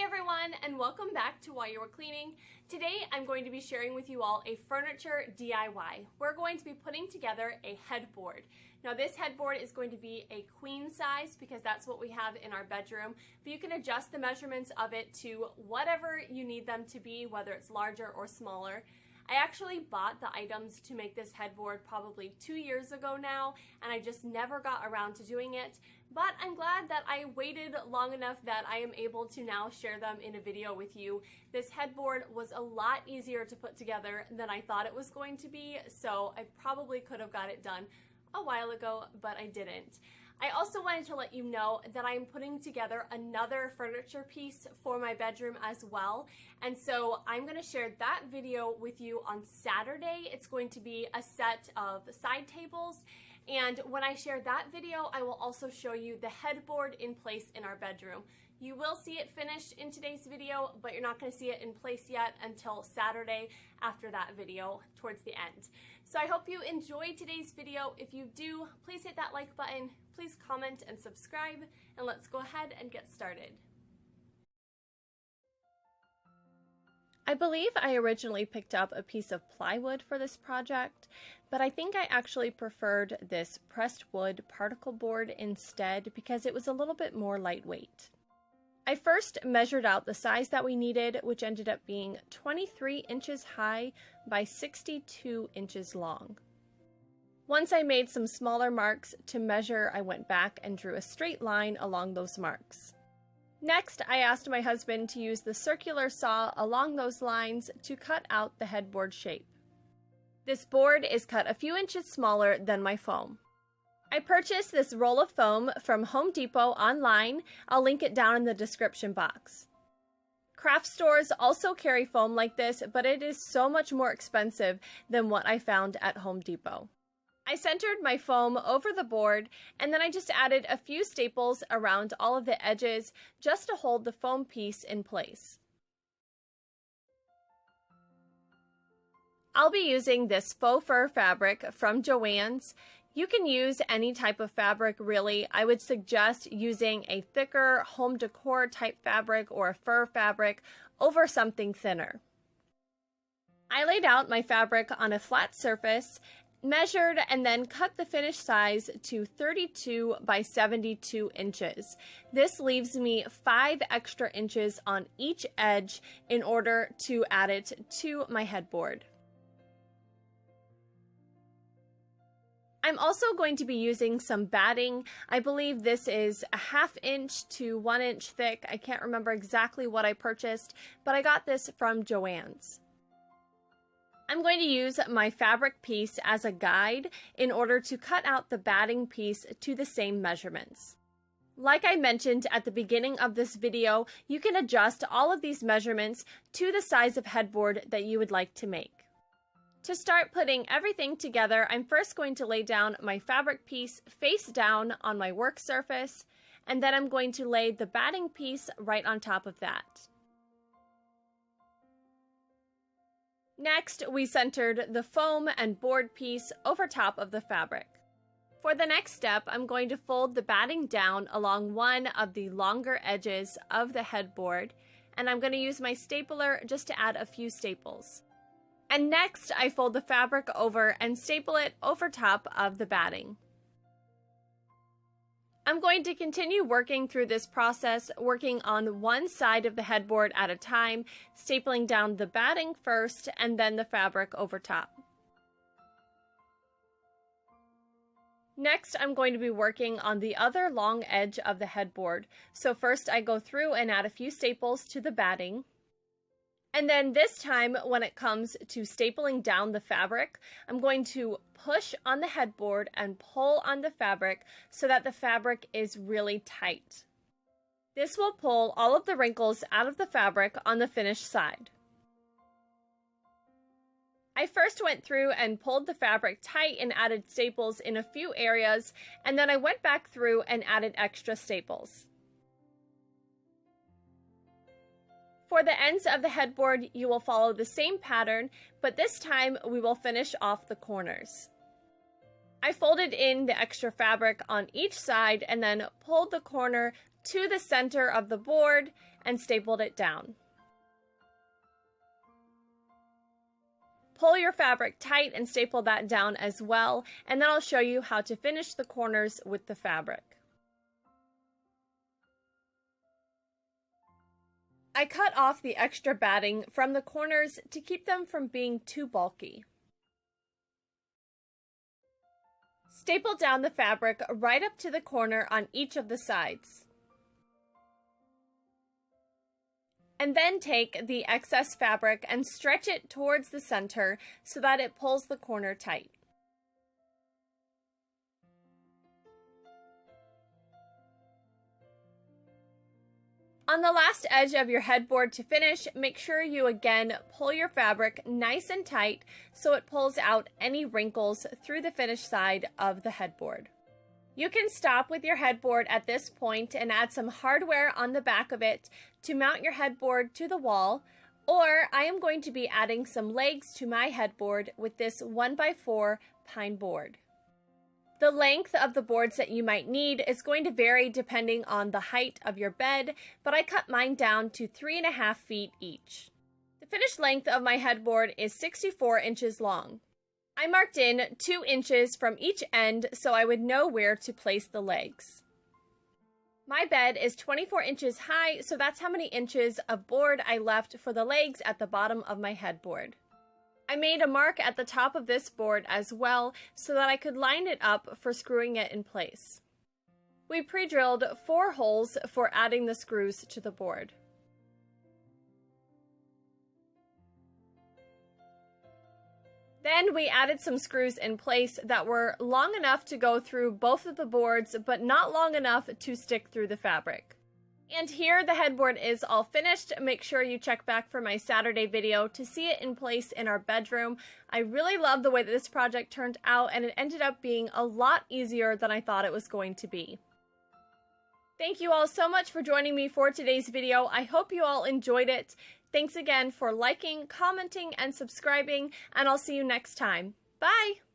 everyone, and welcome back to While You Were Cleaning. Today I'm going to be sharing with you all a furniture DIY. We're going to be putting together a headboard. Now this headboard is going to be a queen size because that's what we have in our bedroom, but you can adjust the measurements of it to whatever you need them to be, whether it's larger or smaller. I actually bought the items to make this headboard probably 2 years ago now, and I just never got around to doing it. But I'm glad that I waited long enough that I am able to now share them in a video with you. This headboard was a lot easier to put together than I thought it was going to be, so I probably could have got it done a while ago, but I didn't. I also wanted to let you know that I'm putting together another furniture piece for my bedroom as well, and so I'm going to share that video with you on Saturday. It's going to be a set of side tables, and when I share that video, I will also show you the headboard in place in our bedroom. You will see it finished in today's video, but you're not going to see it in place yet until Saturday after that video towards the end. So I hope you enjoyed today's video. If you do, please hit that like button, please comment and subscribe, and let's go ahead and get started. I believe I originally picked up a piece of plywood for this project, but I think I actually preferred this pressed wood particle board instead because it was a little bit more lightweight. I first measured out the size that we needed, which ended up being 23 inches high by 62 inches long. Once I made some smaller marks to measure, I went back and drew a straight line along those marks. Next, I asked my husband to use the circular saw along those lines to cut out the headboard shape. This board is cut a few inches smaller than my foam. I purchased this roll of foam from Home Depot online. I'll link it down in the description box. Craft stores also carry foam like this, but it is so much more expensive than what I found at Home Depot. I centered my foam over the board, and then I just added a few staples around all of the edges just to hold the foam piece in place. I'll be using this faux fur fabric from Joann's. You can use any type of fabric really. I would suggest using a thicker home decor type fabric or a fur fabric over something thinner. I laid out my fabric on a flat surface, measured, and then cut the finished size to 32 by 72 inches. This leaves me 5 extra inches on each edge in order to add it to my headboard. I'm also going to be using some batting. I believe this is a 1/2 inch to 1 inch thick. I can't remember exactly what I purchased, but I got this from Joann's. I'm going to use my fabric piece as a guide in order to cut out the batting piece to the same measurements. Like I mentioned at the beginning of this video, you can adjust all of these measurements to the size of headboard that you would like to make. To start putting everything together, I'm first going to lay down my fabric piece face down on my work surface, and then I'm going to lay the batting piece right on top of that. Next, we centered the foam and board piece over top of the fabric. For the next step, I'm going to fold the batting down along one of the longer edges of the headboard, and I'm going to use my stapler just to add a few staples. And next, I fold the fabric over and staple it over top of the batting. I'm going to continue working through this process, working on one side of the headboard at a time, stapling down the batting first and then the fabric over top. Next, I'm going to be working on the other long edge of the headboard. So first I go through and add a few staples to the batting. And then this time, when it comes to stapling down the fabric, I'm going to push on the headboard and pull on the fabric so that the fabric is really tight. This will pull all of the wrinkles out of the fabric on the finished side. I first went through and pulled the fabric tight and added staples in a few areas, and then I went back through and added extra staples. For the ends of the headboard, you will follow the same pattern, but this time we will finish off the corners. I folded in the extra fabric on each side and then pulled the corner to the center of the board and stapled it down. Pull your fabric tight and staple that down as well, and then I'll show you how to finish the corners with the fabric. I cut off the extra batting from the corners to keep them from being too bulky. Staple down the fabric right up to the corner on each of the sides. And then take the excess fabric and stretch it towards the center so that it pulls the corner tight. On the last edge of your headboard to finish, make sure you again pull your fabric nice and tight so it pulls out any wrinkles through the finished side of the headboard. You can stop with your headboard at this point and add some hardware on the back of it to mount your headboard to the wall, or I am going to be adding some legs to my headboard with this 1x4 pine board. The length of the boards that you might need is going to vary depending on the height of your bed, but I cut mine down to 3.5 feet each. The finished length of my headboard is 64 inches long. I marked in 2 inches from each end so I would know where to place the legs. My bed is 24 inches high, so that's how many inches of board I left for the legs at the bottom of my headboard. I made a mark at the top of this board as well so that I could line it up for screwing it in place. We pre-drilled 4 holes for adding the screws to the board. Then we added some screws in place that were long enough to go through both of the boards, but not long enough to stick through the fabric. And here the headboard is all finished. Make sure you check back for my Saturday video to see it in place in our bedroom. I really love the way that this project turned out, and it ended up being a lot easier than I thought it was going to be. Thank you all so much for joining me for today's video. I hope you all enjoyed it. Thanks again for liking, commenting, and subscribing, and I'll see you next time. Bye!